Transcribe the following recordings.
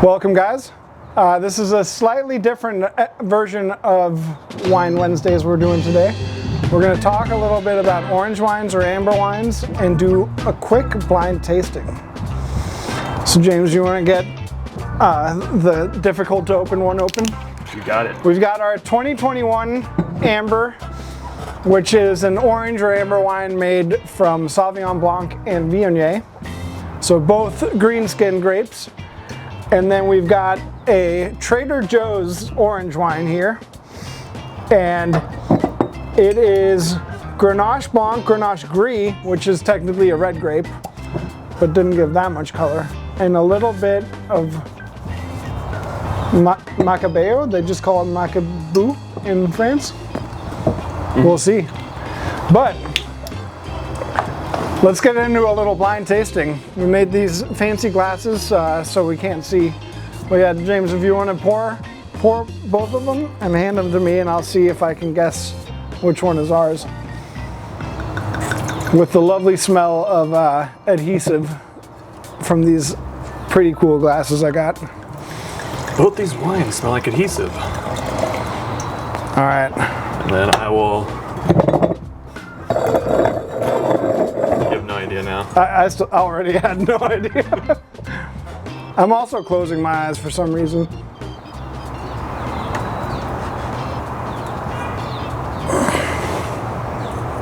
Welcome, guys. This is a slightly different version of Wine Wednesdays we're doing today. We're going to talk a little bit about orange wines or amber wines and do a quick blind tasting. So James, you want to get the difficult to open one open? You got it. We've got our 2021 Amber, which is an orange or amber wine made from Sauvignon Blanc and Viognier. So both green skin grapes. And then we've got a Trader Joe's orange wine here. And it is Grenache Blanc, Grenache Gris, which is technically a red grape, but didn't give that much color. And a little bit of Macabeo, they just call it Macabou in France. We'll see. But let's get into a little blind tasting. We made these fancy glasses so we can't see. But yeah, James, if you want to pour both of them and hand them to me, and I'll see if I can guess which one is ours. With the lovely smell of adhesive from these pretty cool glasses I got. Both these wines smell like adhesive. All right. And then I will... now. I already had no idea. I'm also closing my eyes for some reason.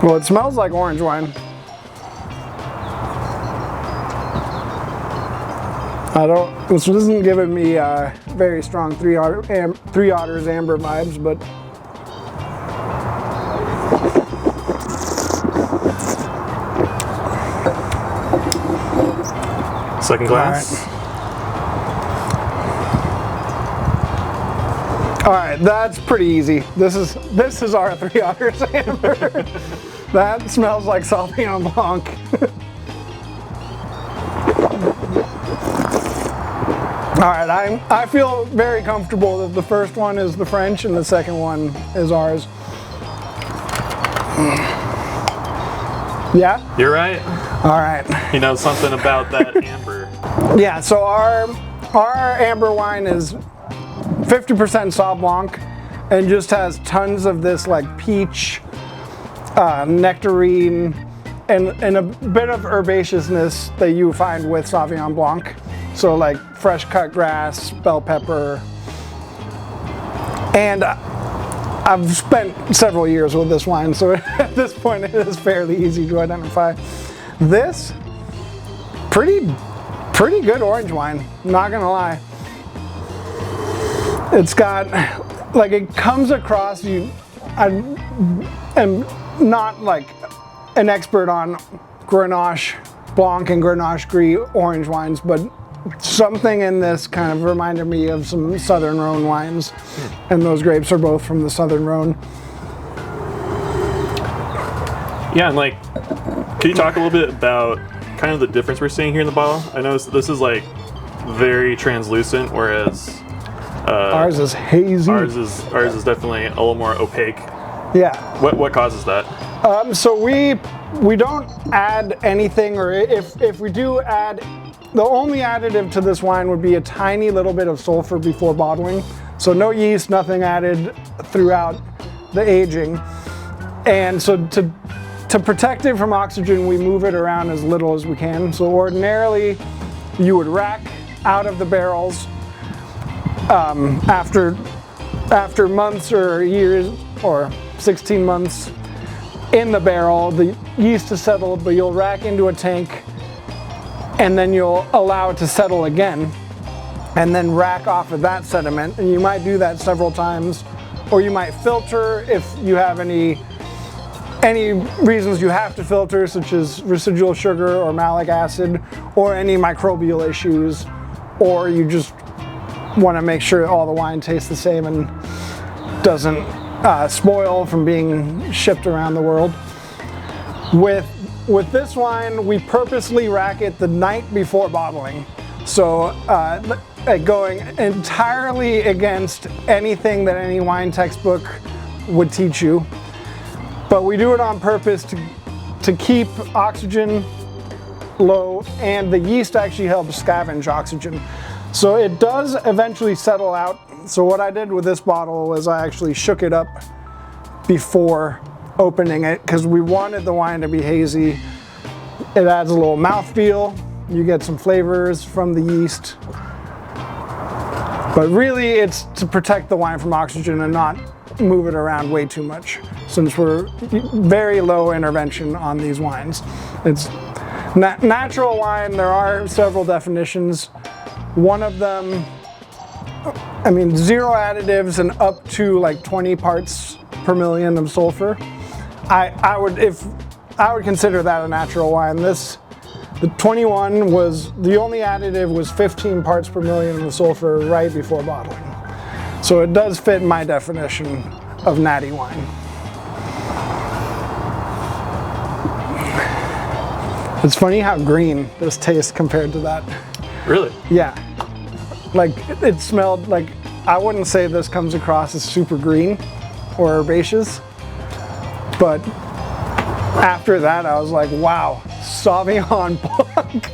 Well, it smells like orange wine. This isn't giving me very strong Three Otters Amber vibes, but second glass. All right, that's pretty easy. This is our Three Otters Amber. That smells like Sauvignon Blanc. All right, I feel very comfortable that the first one is the French and the second one is ours. Yeah? You're right. All right. You know something about that amber. Yeah, so our amber wine is 50% Sauv Blanc and just has tons of this like peach, nectarine, and a bit of herbaceousness that you find with Sauvignon Blanc. So like fresh cut grass, bell pepper. And I've spent several years with this wine, so at this point it is fairly easy to identify. This, pretty good orange wine, not gonna lie. It's got, like, it comes across, I am not like an expert on Grenache Blanc and Grenache Gris orange wines, but something in this kind of reminded me of some Southern Rhone wines, and those grapes are both from the Southern Rhone. Yeah, and like, can you talk a little bit about kind of the difference we're seeing here in the bottle? I noticed this is like very translucent, whereas ours is hazy. Ours is definitely a little more opaque. Yeah. What causes that? So we don't add anything, or if we do add, the only additive to this wine would be a tiny little bit of sulfur before bottling. So no yeast, nothing added throughout the aging. And so to protect it from oxygen, we move it around as little as we can. So ordinarily, you would rack out of the barrels after months or years, or 16 months in the barrel. The yeast is settled, but you'll rack into a tank, and then you'll allow it to settle again, and then rack off of that sediment. And you might do that several times, or you might filter if you have any reasons you have to filter, such as residual sugar or malic acid, or any microbial issues, or you just want to make sure all the wine tastes the same and doesn't spoil from being shipped around the world. With this wine, we purposely rack it the night before bottling. So going entirely against anything that any wine textbook would teach you. But we do it on purpose to keep oxygen low, and the yeast actually helps scavenge oxygen. So it does eventually settle out. So what I did with this bottle was I actually shook it up before opening it because we wanted the wine to be hazy. It adds a little mouthfeel. You get some flavors from the yeast. But really it's to protect the wine from oxygen and not move it around way too much, since we're very low intervention on these wines. It's natural wine. There are several definitions. One of them, I mean, 0 additives and up to like 20 parts per million of sulfur. I would consider that a natural wine. The 21 was, the only additive was 15 parts per million of sulfur right before bottling. So it does fit my definition of natty wine. It's funny how green this tastes compared to that. Really? Yeah. Like it smelled like, I wouldn't say this comes across as super green or herbaceous, but after that I was like, wow, Sauvignon Blanc.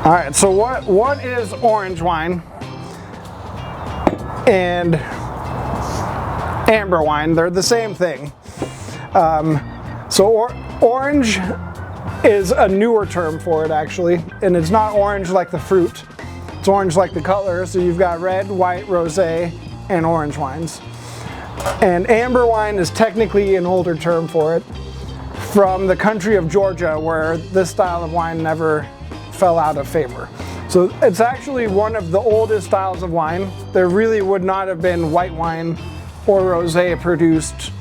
All right, so what is orange wine and amber wine? They're the same thing. Orange is a newer term for it actually, and it's not orange like the fruit. It's orange like the color, so you've got red, white, rosé, and orange wines. And amber wine is technically an older term for it, from the country of Georgia, where this style of wine never fell out of favor. So it's actually one of the oldest styles of wine. There really would not have been white wine or rosé produced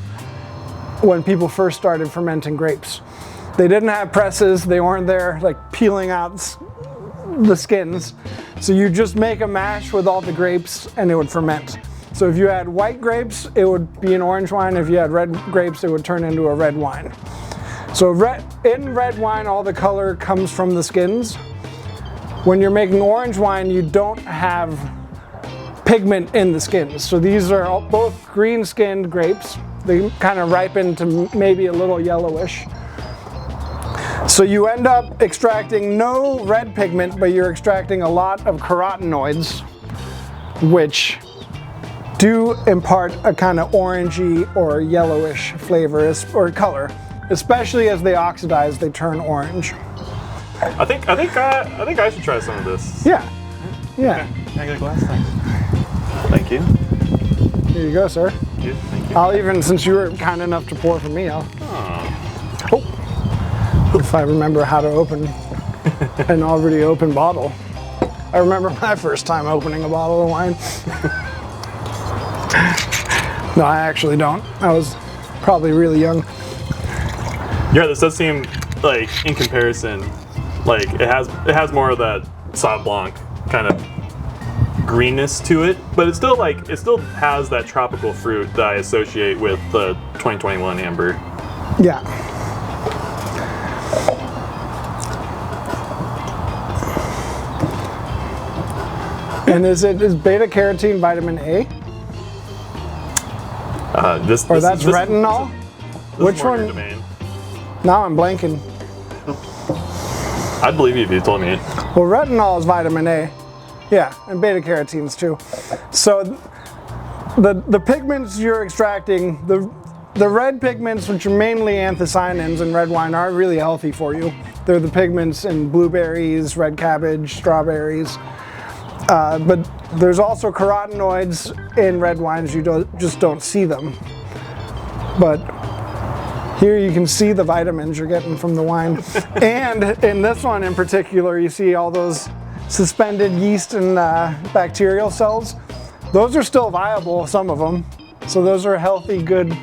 when people first started fermenting grapes. They didn't have presses, they weren't there like peeling out the skins. So you just make a mash with all the grapes and it would ferment. So if you had white grapes, it would be an orange wine. If you had red grapes, it would turn into a red wine. So in red wine, all the color comes from the skins. When you're making orange wine, you don't have pigment in the skins. So these are both green-skinned grapes. They kind of ripen to maybe a little yellowish. So you end up extracting no red pigment, but you're extracting a lot of carotenoids, which do impart a kind of orangey or yellowish flavor or color. Especially as they oxidize, they turn orange. I think I should try some of this. Yeah. Yeah. Okay. Can I get a glass? Thank you. Here you go, sir. Thank you. Thank you. I'll even, since you were kind enough to pour for me, I'll. Oh. If I remember how to open an already open bottle. I remember my first time opening a bottle of wine. No, I actually don't. I was probably really young. Yeah, this does seem like, in comparison, like it has more of that Sauv Blanc kind of greenness to it, but it still has that tropical fruit that I associate with the 2021 amber. Yeah. And is beta carotene vitamin A? That's retinol? Which one? Domain. Now I'm blanking. I'd believe you if you told me. Well, retinol is vitamin A. Yeah, and beta carotenes too. So the pigments you're extracting, the red pigments, which are mainly anthocyanins in red wine, are really healthy for you. They're the pigments in blueberries, red cabbage, strawberries. But there's also carotenoids in red wines, you just don't see them. But here you can see the vitamins you're getting from the wine. And in this one in particular, you see all those suspended yeast and bacterial cells. Those are still viable, some of them. So those are healthy, good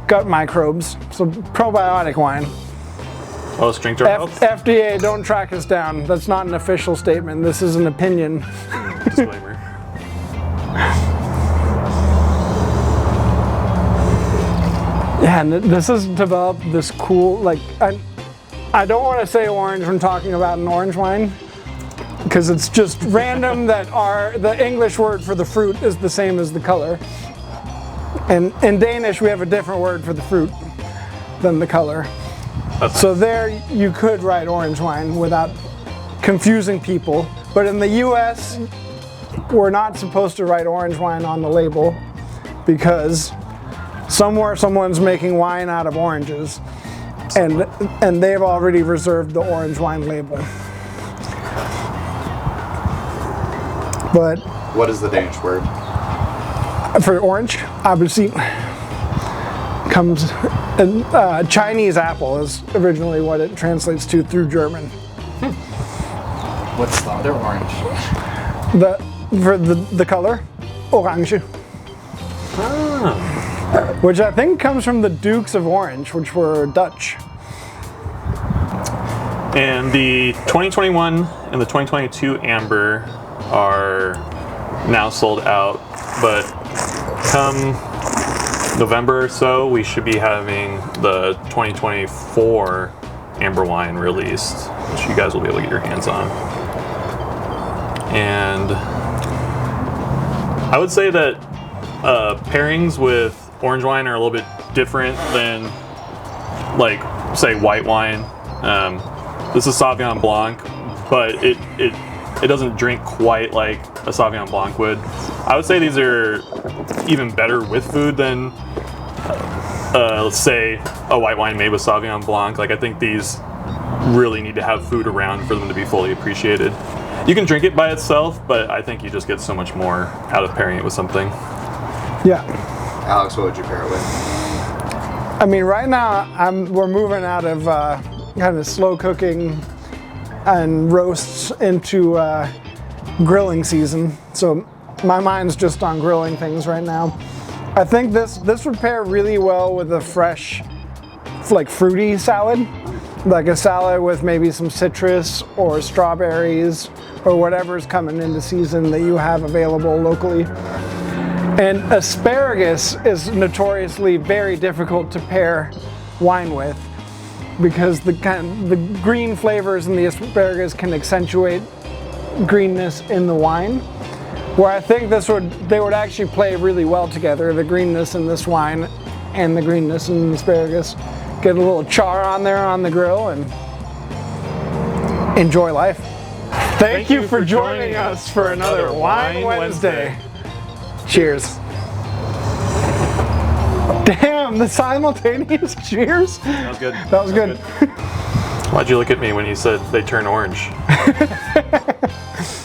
gut microbes. So probiotic wine. Oh, strength or health? FDA, don't track us down. That's not an official statement. This is an opinion. Disclaimer. Yeah, and this has developed this cool, like, I don't want to say orange when talking about an orange wine, because it's just random that the English word for the fruit is the same as the color. And in Danish, we have a different word for the fruit than the color. So there you could write orange wine without confusing people. But in the US, we're not supposed to write orange wine on the label because somewhere someone's making wine out of oranges, and they've already reserved the orange wine label. But What is the Danish word? for orange, absint comes, Chinese apple is originally what it translates to through German. What's the other orange? For the color, orange. Ah. Which I think comes from the Dukes of Orange, which were Dutch. And the 2021 and the 2022 amber are now sold out, but come November or so, we should be having the 2024 amber wine released, which you guys will be able to get your hands on. And I would say that pairings with orange wine are a little bit different than, like, say, white wine. This is Sauvignon Blanc, but it doesn't drink quite like a Sauvignon Blanc would. I would say these are even better with food than, let's say, a white wine made with Sauvignon Blanc. Like, I think these really need to have food around for them to be fully appreciated. You can drink it by itself, but I think you just get so much more out of pairing it with something. Yeah. Alex, what would you pair it with? I mean, right now we're moving out of kind of slow cooking and roasts into grilling season. So my mind's just on grilling things right now. I think this would pair really well with a fresh, like, fruity salad, like a salad with maybe some citrus or strawberries or whatever's coming into season that you have available locally. And asparagus is notoriously very difficult to pair wine with because the green flavors in the asparagus can accentuate greenness in the wine. Where I think they would actually play really well together, the greenness in this wine and the greenness in the asparagus. Get a little char on there on the grill and enjoy life. Thank you for joining us for another Wine Wednesday. Cheers. Damn, the simultaneous cheers. That was good. That was good. Why'd you look at me when you said they turn orange?